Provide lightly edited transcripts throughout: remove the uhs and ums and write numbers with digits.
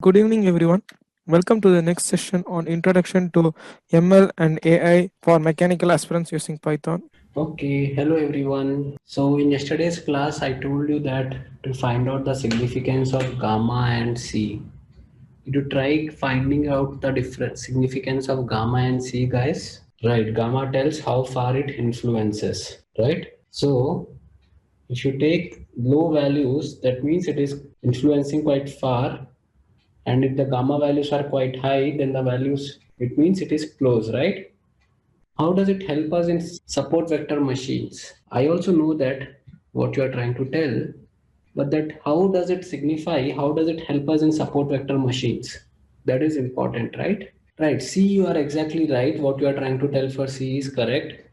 Good evening, everyone. Welcome to the next session on Introduction to ML and AI for mechanical aspirants using Python. Okay, hello everyone. So in yesterday's class, I told you that to find out the significance of gamma and C. Did you try finding out the different significance of gamma and C, guys? Right, gamma tells how far it influences, right? So if you take low values, that means it is influencing quite far. And if the gamma values are quite high, then the values, it means it is close, right? How does it help us in support vector machines? I also know that what you are trying to tell, but that how does it signify, how does it help us in support vector machines? That is important, right? Right, C, you are exactly right. What you are trying to tell for C is correct.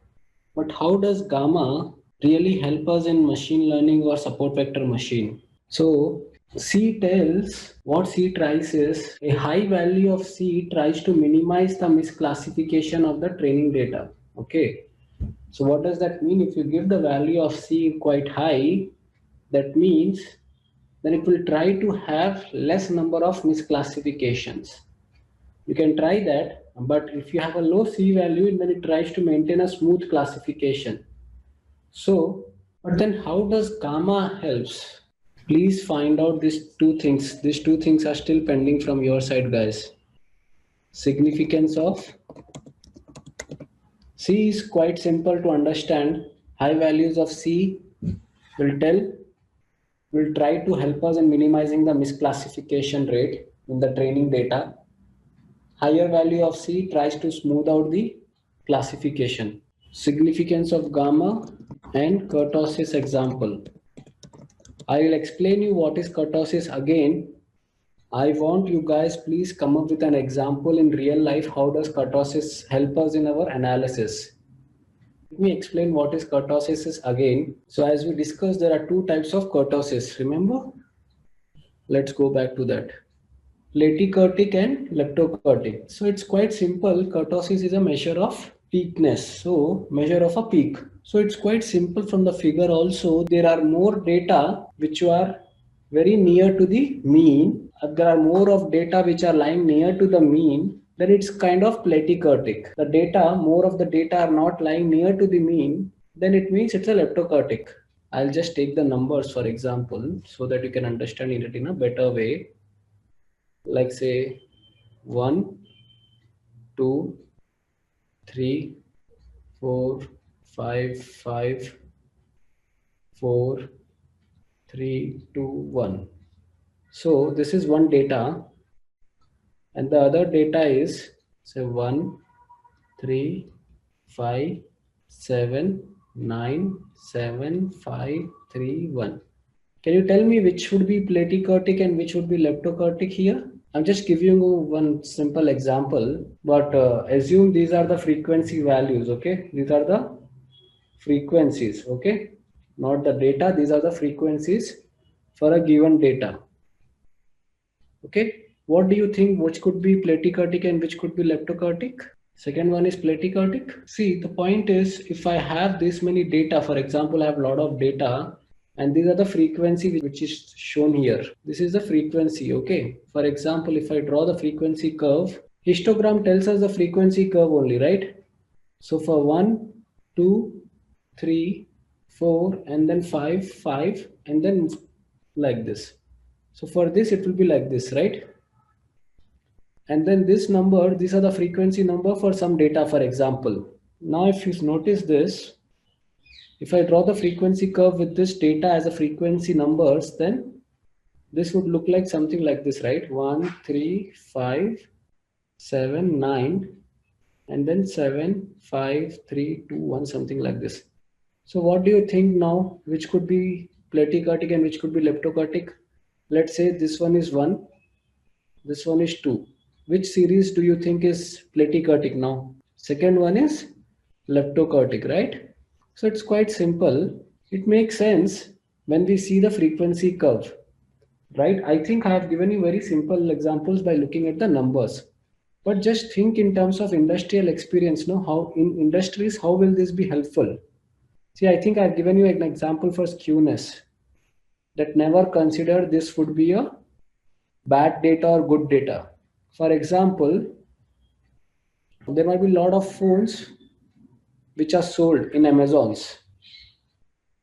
But how does gamma really help us in machine learning or support vector machine? So C tells what C tries is a high value of C tries to minimize the misclassification of the training data. Okay. So what does that mean? If you give the value of C quite high, that means then it will try to have less number of misclassifications. You can try that, but if you have a low C value, then it tries to maintain a smooth classification. So, but then how does gamma helps? Please find out these two things. These two things are still pending from your side, guys. Significance of C is quite simple to understand. High values of C will try to help us in minimizing the misclassification rate in the training data. Higher value of C tries to smooth out the classification. Significance of gamma and kurtosis example. I will explain you what is kurtosis again. I want you guys please come up with an example in real life. How does kurtosis help us in our analysis? Let me explain what is kurtosis is again. So as we discussed, there are two types of kurtosis. Remember? Let's go back to that. Platykurtic and leptokurtic. So it's quite simple. Kurtosis is a measure of peakness. So measure of a peak. So it's quite simple from the figure also. There are more data which are very near to the mean. There are more of data which are lying near to the mean. Then it's kind of platykurtic. The data, more of the data are not lying near to the mean. Then it means it's a leptokurtic. I'll just take the numbers for example so that you can understand it in a better way. Like say 1, 2, 3, 4, 5, 5, 4, 3, 2, 1. So this is one data and the other data is say 1, 3, 5, 7, 9, 7, 5, 3, 1. Can you tell me which would be platykurtic and which would be leptokurtic here? I'm just giving you one simple example, but assume these are the frequency values, okay? These are the frequencies, okay? Not the data, these are the frequencies for a given data, okay? What do you think which could be platykurtic and which could be leptokurtic? Second one is platykurtic. See, the point is if I have this many data, for example, I have a lot of data, and these are the frequency which is shown here. This is the frequency, okay? For example, if I draw the frequency curve, histogram tells us the frequency curve only, right? So for 1, 2, 3, 4, and then 5, 5, and then like this. So for this, it will be like this, right? And then this number, these are the frequency number for some data, for example. Now, if you notice this, if I draw the frequency curve with this data as a frequency numbers, then this would look like something like this, right? 1, 3, 5, 7, 9, and then 7, 5, 3, 2, 1, something like this. So what do you think now? Which could be platykurtic and which could be leptokurtic? Let's say this one is 1, this one is 2. Which series do you think is platykurtic now? Second one is leptokurtic, right? So it's quite simple. It makes sense when we see the frequency curve, right? I think I have given you very simple examples by looking at the numbers. But just think in terms of industrial experience, no? How in industries, how will this be helpful? See, I think I've given you an example for skewness that never consider this would be a bad data or good data. For example, there might be a lot of phones which are sold in Amazons.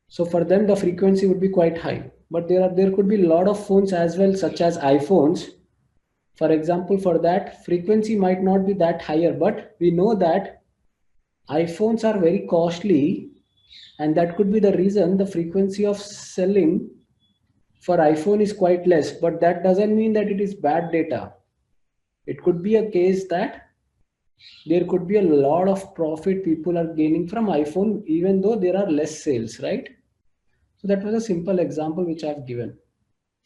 So for them, the frequency would be quite high. But there could be a lot of phones as well, such as iPhones. For example, for that, frequency might not be that higher, but we know that iPhones are very costly, and that could be the reason the frequency of selling for iPhone is quite less. But that doesn't mean that it is bad data. It could be a case that there could be a lot of profit people are gaining from iPhone, even though there are less sales, right? So that was a simple example which I've given.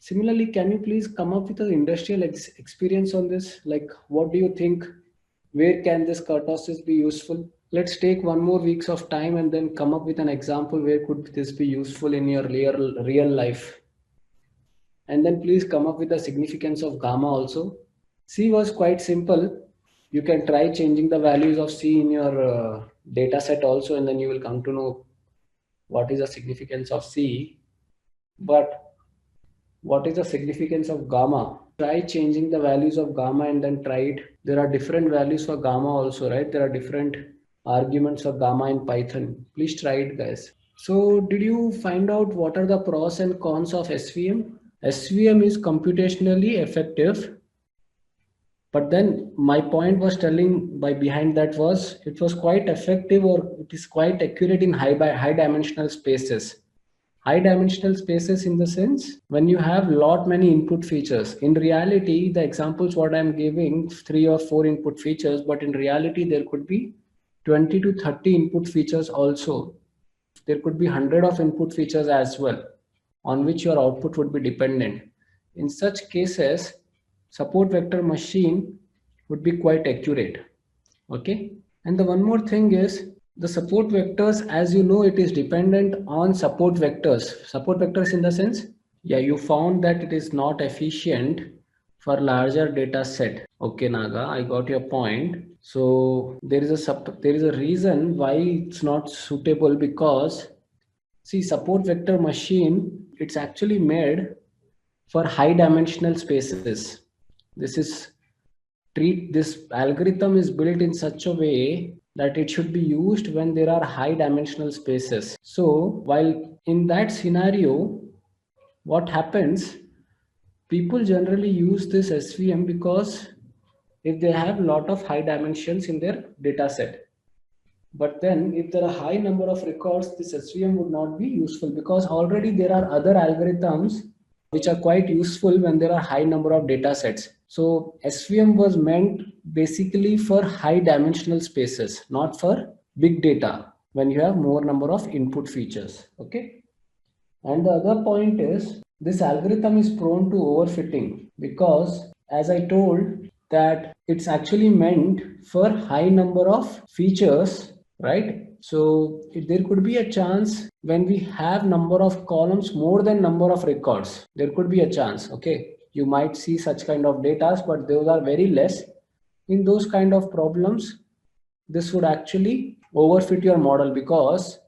Similarly, can you please come up with an industrial experience on this? Like, what do you think? Where can this kurtosis be useful? Let's take one more weeks of time and then come up with an example where could this be useful in your real life. And then please come up with the significance of gamma also. C was quite simple. You can try changing the values of C in your data set also, and then you will come to know what is the significance of C. But what is the significance of gamma? Try changing the values of gamma and then try it. There are different values for gamma also, right? There are different arguments for gamma in Python. Please try it, guys. So did you find out what are the pros and cons of SVM? SVM is computationally effective, but then my point was telling by behind that was it was quite effective, or it is quite accurate in high dimensional spaces. High dimensional spaces in the sense when you have lot many input features. In reality, the examples what I'm giving 3 or 4 input features, but in reality there could be 20 to 30 input features also. There could be 100 of input features as well, on which your output would be dependent. In such cases, support vector machine would be quite accurate. Okay. And the one more thing is the support vectors, as you know, it is dependent on support vectors. Support vectors in the sense, yeah, you found that it is not efficient for larger data set. Okay, Naga, I got your point. So there is a reason why it's not suitable, because see, support vector machine, it's actually made for high dimensional spaces. This algorithm is built in such a way that it should be used when there are high dimensional spaces. So while in that scenario, what happens, people generally use this SVM because if they have a lot of high dimensions in their data set. But then if there are high number of records, this SVM would not be useful, because already there are other algorithms which are quite useful when there are high number of data sets. So SVM was meant basically for high dimensional spaces, not for big data when you have more number of input features. Okay. And the other point is this algorithm is prone to overfitting, because as I told that it's actually meant for high number of features, right? So there could be a chance when we have number of columns more than number of records, there could be a chance. Okay, you might see such kind of data, but those are very less. In those kind of problems, this would actually overfit your model, because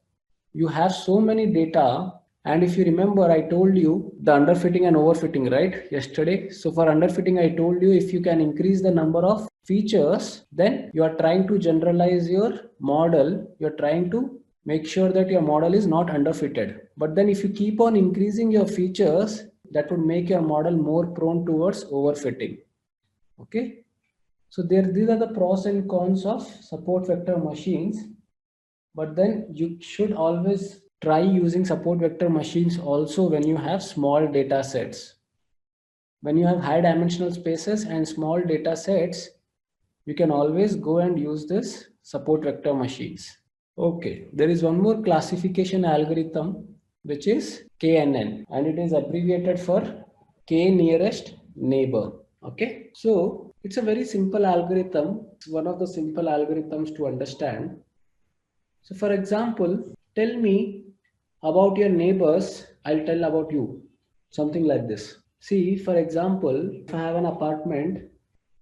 you have so many data. And if you remember, I told you the underfitting and overfitting, right, yesterday. So for underfitting, I told you if you can increase the number of features, then you are trying to generalize your model. You're trying to make sure that your model is not underfitted. But then if you keep on increasing your features, that would make your model more prone towards overfitting. Okay. So these are the pros and cons of support vector machines. But then you should always try using support vector machines also when you have small data sets. When you have high dimensional spaces and small data sets, you can always go and use this support vector machines. Okay, there is one more classification algorithm which is KNN, and it is abbreviated for K nearest neighbor. Okay, so it's a very simple algorithm. It's one of the simple algorithms to understand. So for example, tell me about your neighbors, I'll tell about you. Something like this. See, for example, if I have an apartment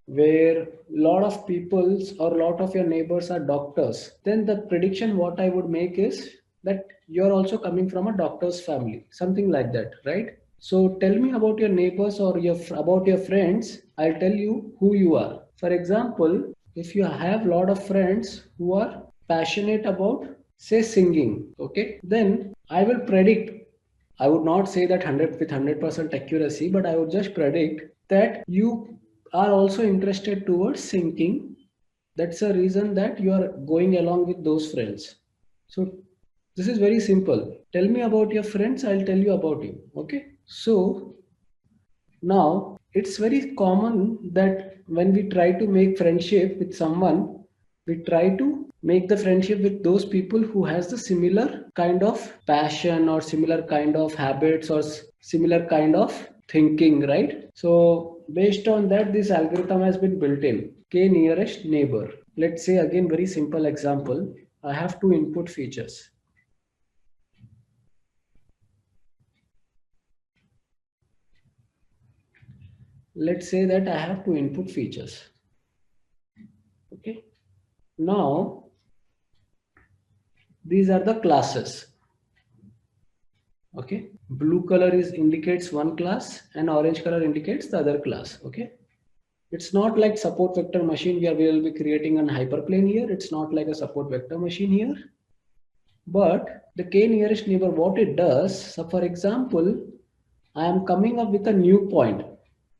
where a lot of peoples or a lot of your neighbors are doctors, then the prediction what I would make is that you're also coming from a doctor's family. Something like that, right? So tell me about your neighbors or about your friends. I'll tell you who you are. For example, if you have a lot of friends who are passionate about, say, singing, okay, then I will predict. I would not say that 100% accuracy, but I would just predict that you are also interested towards singing. That's the reason that you are going along with those friends. So this is very simple. Tell me about your friends, I'll tell you about you. Okay. So now it's very common that when we try to make friendship with someone, we try to make the friendship with those people who has the similar kind of passion or similar kind of habits or similar kind of thinking, right? So based on that, this algorithm has been built in. K nearest neighbor. Let's say again, very simple example. I have two input features. Let's say that I have two input features. Okay. Now, these are the classes. Okay. Blue color indicates one class and orange color indicates the other class. Okay. It's not like support vector machine where we will be creating an hyperplane here. It's not like a support vector machine here. But the k nearest neighbor, what it does, so for example, I am coming up with a new point.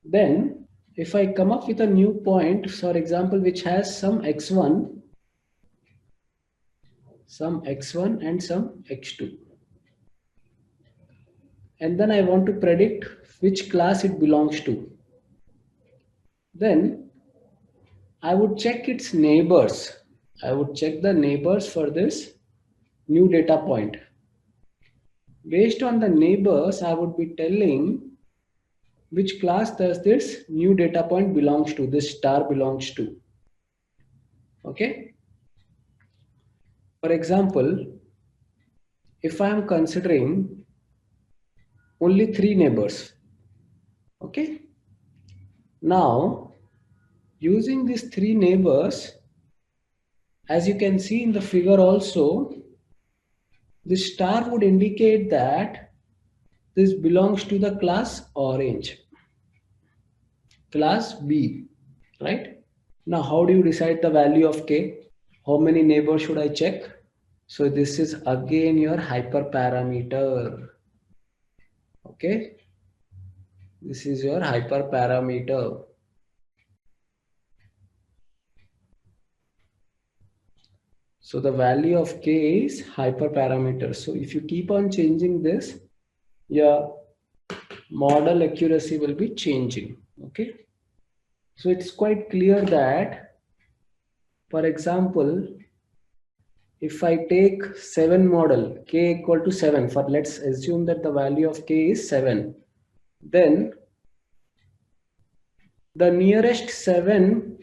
Then if I come up with a new point, for example, which has some x1 and some x2, and then I want to predict which class it belongs to, then I would check its neighbors. I would check the neighbors for this new data point. Based on the neighbors, I would be telling which class does this new data point belongs to, this star belongs to. Okay. For example, if I am considering only 3 neighbors, okay. Now, using these 3 neighbors, as you can see in the figure also, this star would indicate that this belongs to the class orange, class B, right? Now, how do you decide the value of k? How many neighbors should I check? So this is again your hyperparameter. Okay. This is your hyperparameter. So the value of k is hyperparameter. So if you keep on changing this, your model accuracy will be changing. Okay. So it's quite clear that, for example, if I take 7 model, k equal to 7, for let's assume that the value of k is 7, then the nearest 7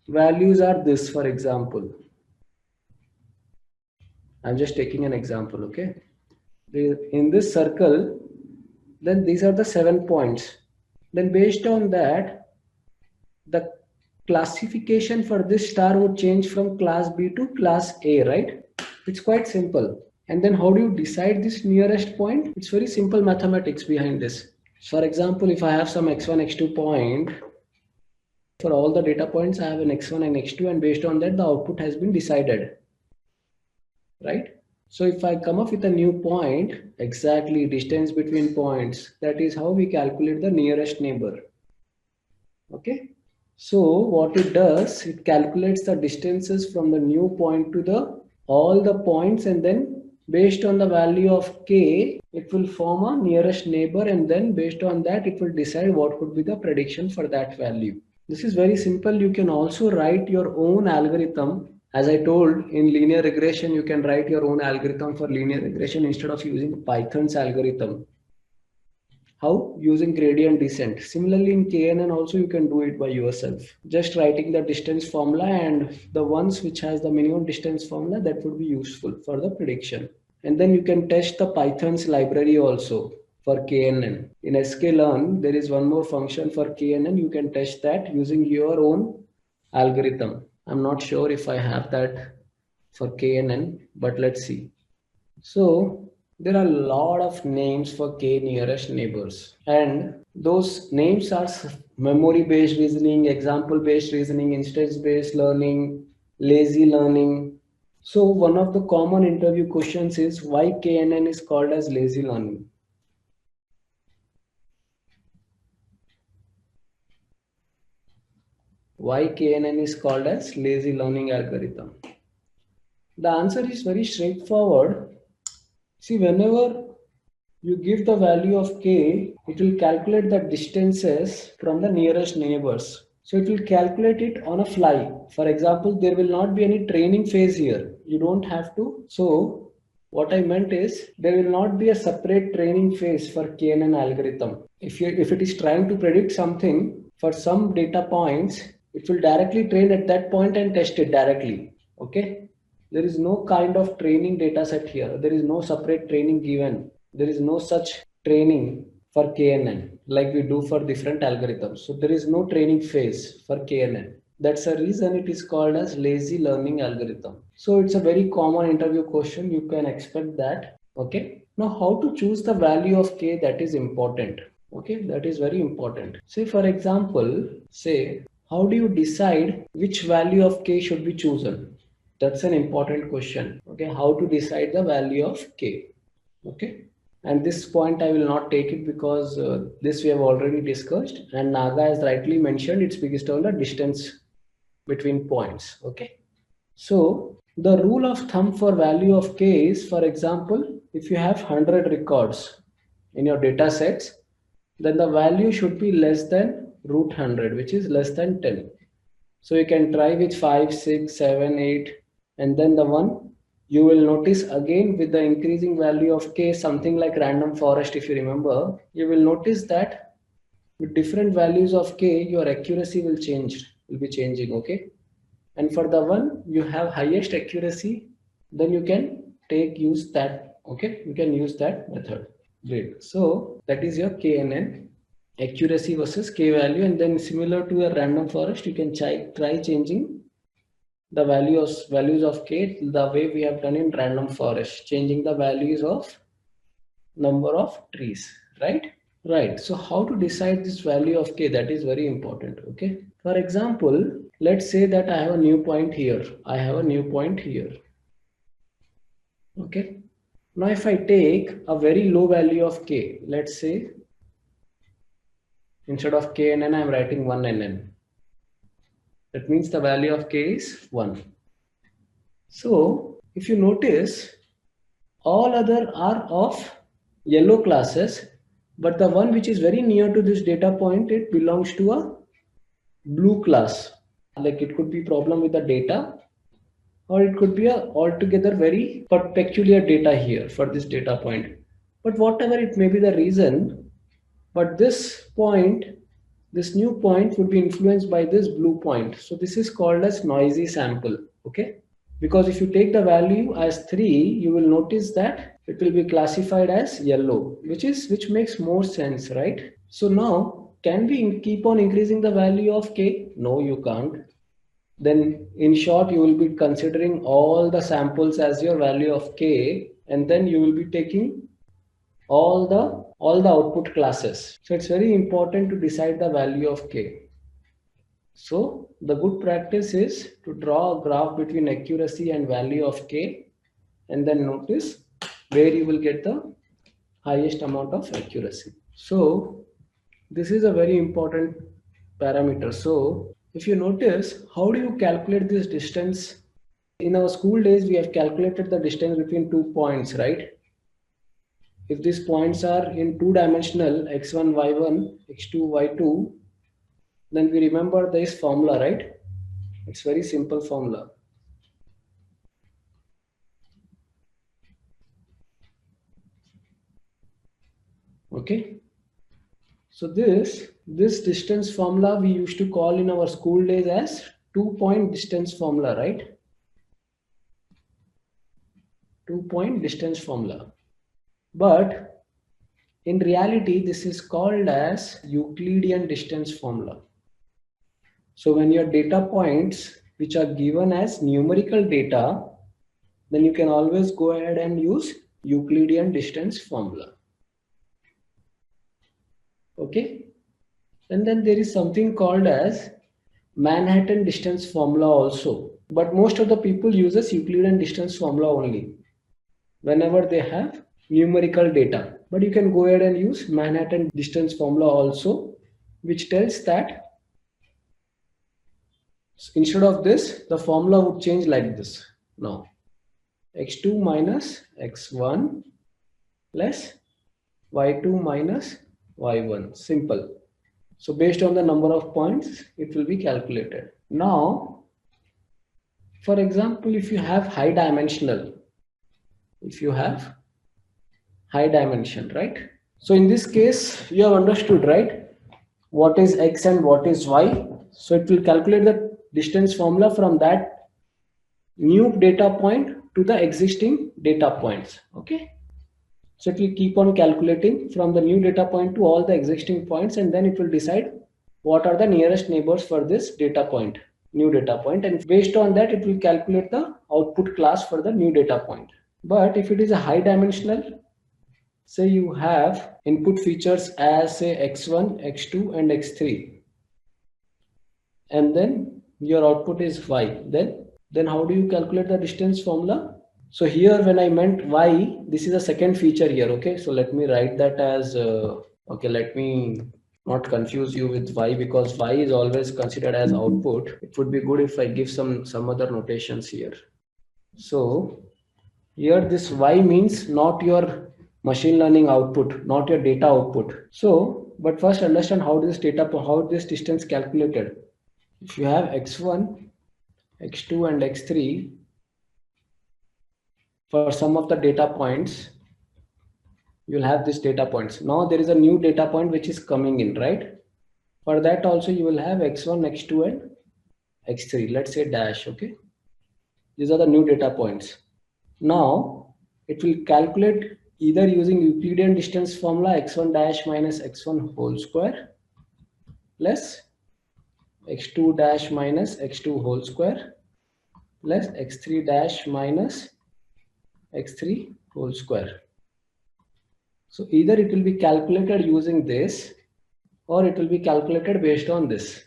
values are this, for example. I'm just taking an example, okay? In this circle, then these are the 7 points. Then based on that, the classification for this star would change from class B to class A, right? It's quite simple. And then how do you decide this nearest point? It's very simple mathematics behind this. For example, if I have some x1, x2 point, for all the data points, I have an x1 and x2, and based on that, the output has been decided, right? So if I come up with a new point, exactly distance between points, that is how we calculate the nearest neighbor. Okay. So what it does, it calculates the distances from the new point to the all the points, and then based on the value of k, it will form a nearest neighbor, and then based on that, it will decide what would be the prediction for that value. This is very simple. You can also write your own algorithm. As I told, in linear regression, you can write your own algorithm for linear regression instead of using Python's algorithm. How? Using gradient descent. Similarly, in KNN also you can do it by yourself. Just writing the distance formula, and the ones which has the minimum distance formula, that would be useful for the prediction. And then you can test the Python's library also for KNN. In Skill-Lync, there is one more function for KNN. You can test that using your own algorithm. I'm not sure if I have that for KNN, but let's see. So There are a lot of names for k nearest neighbors, and those names are memory based reasoning, example based reasoning, instance based learning, lazy learning. So one of the common interview questions is why KNN is called as lazy learning. Why KNN is called as lazy learning algorithm? The answer is very straightforward. See, whenever you give the value of k, it will calculate the distances from the nearest neighbors. So it will calculate it on a fly. For example, there will not be any training phase here. You don't have to. So what I meant is there will not be a separate training phase for KNN algorithm. If it is trying to predict something for some data points, it will directly train at that point and test it directly. Okay. There is no kind of training data set here. There is no separate training given. There is no such training for KNN like we do for different algorithms. So there is no training phase for KNN. That's the reason it is called as lazy learning algorithm. So it's a very common interview question. You can expect that. Okay. Now how to choose the value of k, that is important. Okay, that is very important. Say for example, say how do you decide which value of k should be chosen? That's an important question. Okay, how to decide the value of k? Okay, and this point I will not take it because this we have already discussed, and Naga has rightly mentioned it's based on the distance between points. Okay, so the rule of thumb for value of k is, for example, if you have 100 records in your data sets, then the value should be less than root 100, which is less than 10. So you can try with 5, 6, 7, 8, and then the one you will notice again with the increasing value of k, something like random forest. If you remember, you will notice that with different values of k, your accuracy will be changing. Okay. And for the one you have highest accuracy, then you can use that. Okay. You can use that method. Great. So that is your KNN, accuracy versus k value, and then similar to a random forest, you can try changing the values of k the way we have done in random forest, changing the values of number of trees, right? Right. So how to decide this value of k? That is very important. Okay. For example, let's say that I have a new point here. I have a new point here. Okay. Now if I take a very low value of k, let's say instead of KNN, I'm writing 1NN. That means the value of k is 1. So if you notice, all other are of yellow classes, but the one which is very near to this data point, it belongs to a blue class. Like it could be problem with the data, or it could be a altogether very peculiar data here for this data point. But whatever it may be the reason, but this point, this new point would be influenced by this blue point. So this is called as noisy sample. Okay. Because if you take the value as 3, you will notice that it will be classified as yellow, which makes more sense, right? So now, can we keep on increasing the value of k? No, you can't. Then in short, you will be considering all the samples as your value of k, and then you will be taking all the output classes. So it's very important to decide the value of k. So the good practice is to draw a graph between accuracy and value of k, and then notice where you will get the highest amount of accuracy. So this is a very important parameter. So if you notice, how do you calculate this distance? In our school days, we have calculated the distance between 2 points, right? If these points are in two-dimensional, x1, y1, x2, y2, then we remember this formula, right? It's very simple formula. Okay. So this distance formula we used to call in our school days as 2-point distance formula, right? 2-point distance formula. But in reality, this is called as Euclidean distance formula. So when your data points which are given as numerical data, then you can always go ahead and use Euclidean distance formula. Okay. And then there is something called as Manhattan distance formula also. But most of the people uses Euclidean distance formula only whenever they have numerical data. But you can go ahead and use Manhattan distance formula also, which tells that instead of this, the formula would change like this. Now, x2 minus x1 plus y2 minus y1. Simple. So based on the number of points, it will be calculated. Now, for example, if you have high dimension, right? So in this case, you have understood, right? What is x and what is y? So it will calculate the distance formula from that new data point to the existing data points. Okay. So it will keep on calculating from the new data point to all the existing points, and then it will decide what are the nearest neighbors for this data point, new data point, and based on that it will calculate the output class for the new data point. But if it is a high dimensional, say you have input features as say x1, x2 and x3, and then your output is y, then how do you calculate the distance formula? So here when I meant y, this is a second feature here. Okay, so let me write that as okay, let me not confuse you with y, because y is always considered as output. It would be good if I give some other notations here. So here this y means not your machine learning output, not your data output. So but first understand how this distance calculated. If you have x1, x2 and x3 for some of the data points, you'll have these data points. Now there is a new data point which is coming in, right? For that also you will have x1, x2 and x3. Let's say dash. Okay, these are the new data points. Now it will calculate either using Euclidean distance formula x1 dash minus x1 whole square plus x2 dash minus x2 whole square plus x3 dash minus x3 whole square. So either it will be calculated using this, or it will be calculated based on this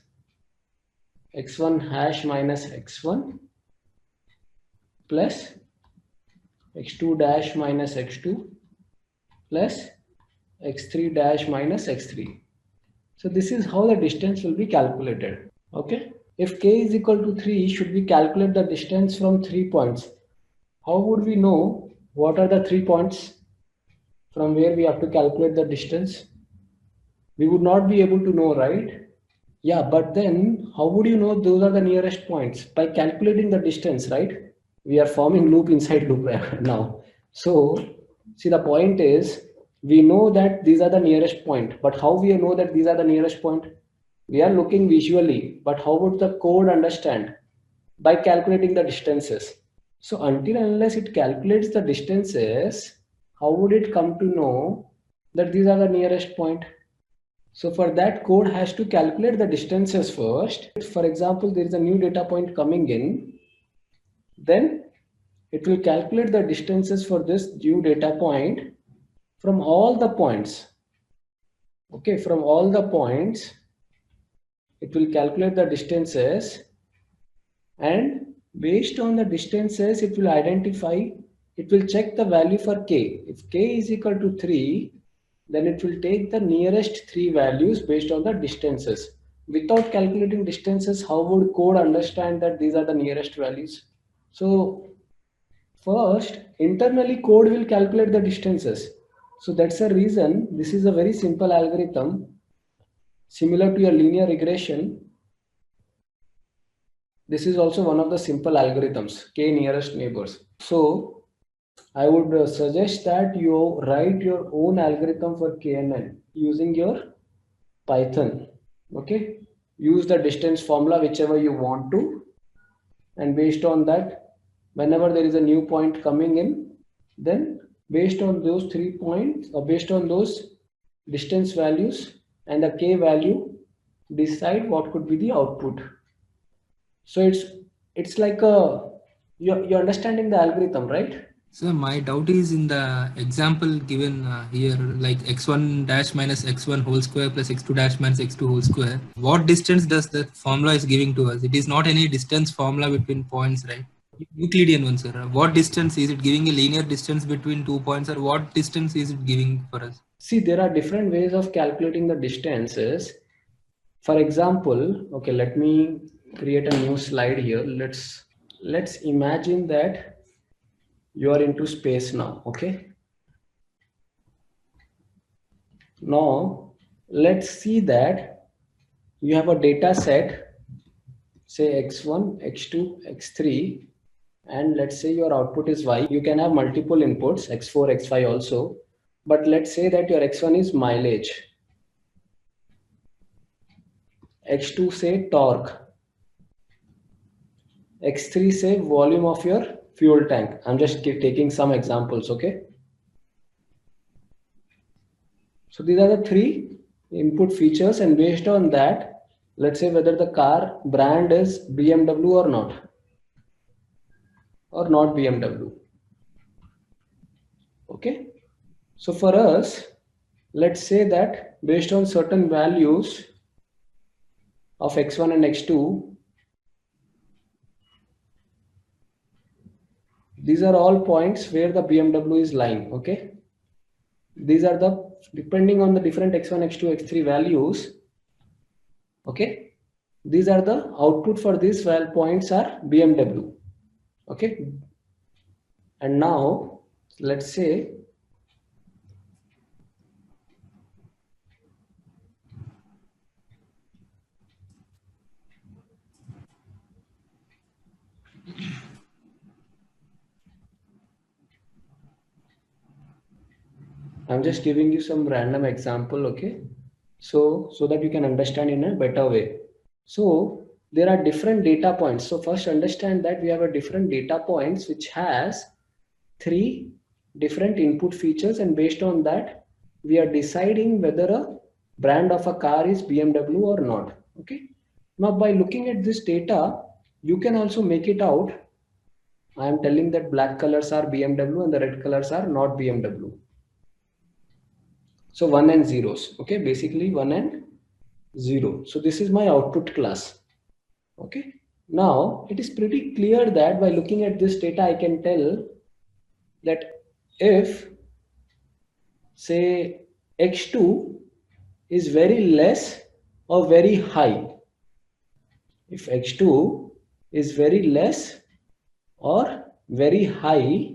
x1 hash minus x1 plus x2 dash minus x2 plus x3 dash minus x3. So this is how the distance will be calculated. Okay. If k is equal to 3, should we calculate the distance from 3 points? How would we know what are the 3 points from where we have to calculate the distance? We would not be able to know, right? Yeah, but then how would you know those are the nearest points? By calculating the distance, right? We are forming loop inside loop now. So see, the point is we know that these are the nearest point, but how we know that these are the nearest point? We are looking visually, but how would the code understand? By calculating the distances. So until and unless it calculates the distances, how would it come to know that these are the nearest point? So for that, code has to calculate the distances first. For example, there is a new data point coming in, then it will calculate the distances for this new data point from all the points. Okay, from all the points, it will calculate the distances, and based on the distances, it will identify, it will check the value for k. If k is equal to 3, then it will take the nearest 3 values based on the distances. Without calculating distances, how would code understand that these are the nearest values? So first, internally code will calculate the distances. So that's the reason this is a very simple algorithm, similar to your linear regression. This is also one of the simple algorithms, k nearest neighbors. So I would suggest that you write your own algorithm for KNN using your Python. Okay, use the distance formula whichever you want to, and based on that, whenever there is a new point coming in, then based on those 3 points, or based on those distance values and the k value, decide what could be the output. So it's like a you're understanding the algorithm, right? So my doubt is in the example given here, like x1 dash minus x1 whole square plus x2 dash minus x2 whole square. What distance does that formula is giving to us? It is not any distance formula between points, right? Euclidean one, sir. What distance is it giving? A linear distance between 2 points, or what distance is it giving for us? See, there are different ways of calculating the distances. For example, okay, let me create a new slide here. Let's imagine that you are into space now. Okay, now let's see that you have a data set, say x1, x2, x3, and let's say your output is y. You can have multiple inputs, x4, x5 also, but let's say that your x1 is mileage, x2 say torque, x3 say volume of your fuel tank. I'm just taking some examples, okay? So these are the three input features, and based on that, let's say whether the car brand is BMW or not BMW. Okay, so for us, let's say that based on certain values of x1 and x2, these are all points where the BMW is lying. Okay, these are the, depending on the different x1, x2, x3 values. Okay, these are the output for these points are BMW. Okay, and now let's say I'm just giving you some random example, okay? So that you can understand in a better way. So there are different data points. So first understand that we have a different data points which has three different input features, and based on that we are deciding whether a brand of a car is BMW or not. Okay. Now by looking at this data, you can also make it out. I am telling that black colors are BMW and the red colors are not BMW. So 1 and zeros, okay, basically 1 and 0. So this is my output class. Okay, now it is pretty clear that by looking at this data, I can tell that if say x2 is very less or very high, if x2 is very less or very high,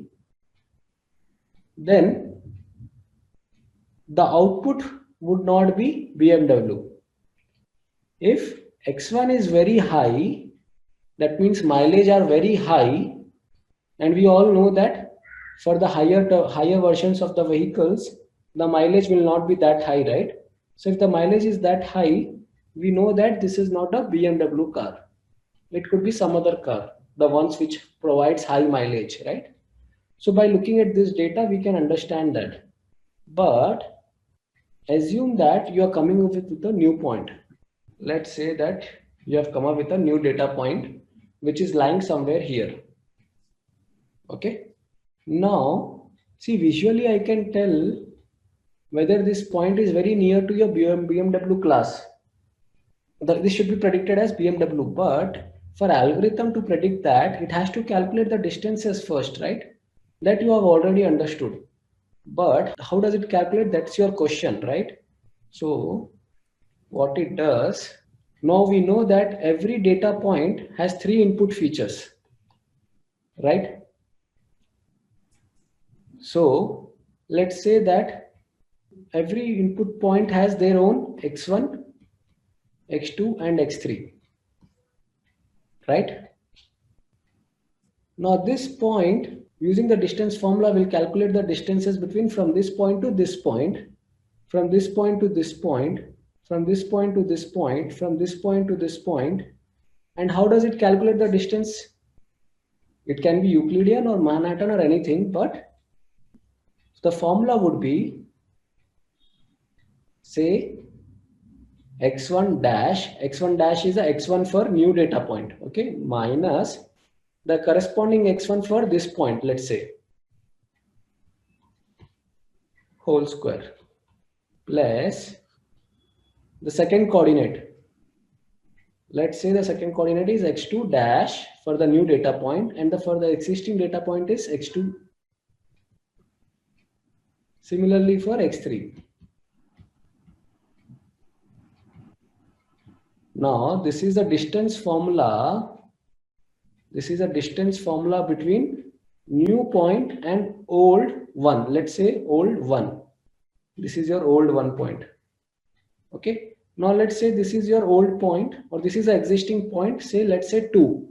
then the output would not be BMW. If x1 is very high, that means mileage are very high, and we all know that for the higher versions of the vehicles, the mileage will not be that high, right? So if the mileage is that high, we know that this is not a BMW car. It could be some other car, the ones which provides high mileage, right? So by looking at this data, we can understand that. But assume that you are coming up with a new point. Let's say that you have come up with a new data point which is lying somewhere here. Okay, now see, visually I can tell whether this point is very near to your BMW class. This should be predicted as BMW, but for algorithm to predict that, it has to calculate the distances first, right? That you have already understood. But how does it calculate? That's your question, right? So what it does, now we know that every data point has three input features, right? So let's say that every input point has their own x1, x2 and x3, right? Now this point, using the distance formula, will calculate the distances between from this point to this point, from this point to this point, from this point to this point, from this point to this point. And how does it calculate the distance? It can be Euclidean or Manhattan or anything, but the formula would be, say, x1 dash is a x1 for new data point, okay, minus the corresponding x1 for this point, let's say. whole square plus the second coordinate. Let's say the second coordinate is x2 dash for the new data point, and for the existing data point is x2. Similarly for x3. Now this is the distance formula. This is a distance formula between new point and old one. Let's say old one. This is your old one point. Okay. Now let's say this is your old point, or this is the existing point. Say let's say 2.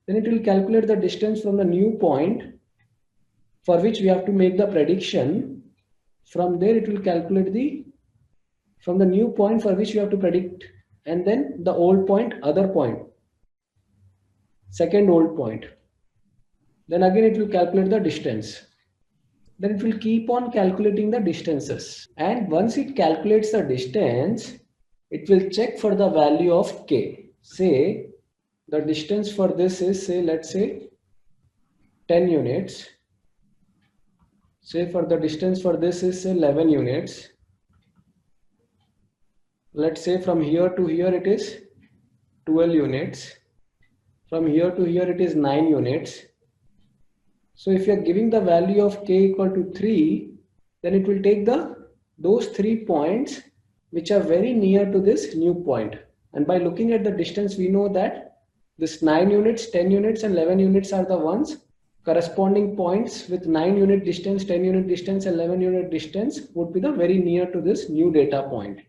Then it will calculate the distance from the new point for which we have to make the prediction. From there it will calculate from the new point for which we have to predict, and then the old point, other point, second old point. Then again it will calculate the distance. Then it will keep on calculating the distances. And once it calculates the distance, it will check for the value of k. Say the distance for this is, say, let's say 10 units. Say for the distance for this is, say, 11 units. Let's say from here to here it is 12 units. From here to here it is 9 units. So if you are giving the value of k equal to 3, then it will take those 3 points which are very near to this new point. And by looking at the distance, we know that this 9 units, 10 units and 11 units are the ones corresponding points with 9 unit distance, 10 unit distance, 11 unit distance would be the very near to this new data point.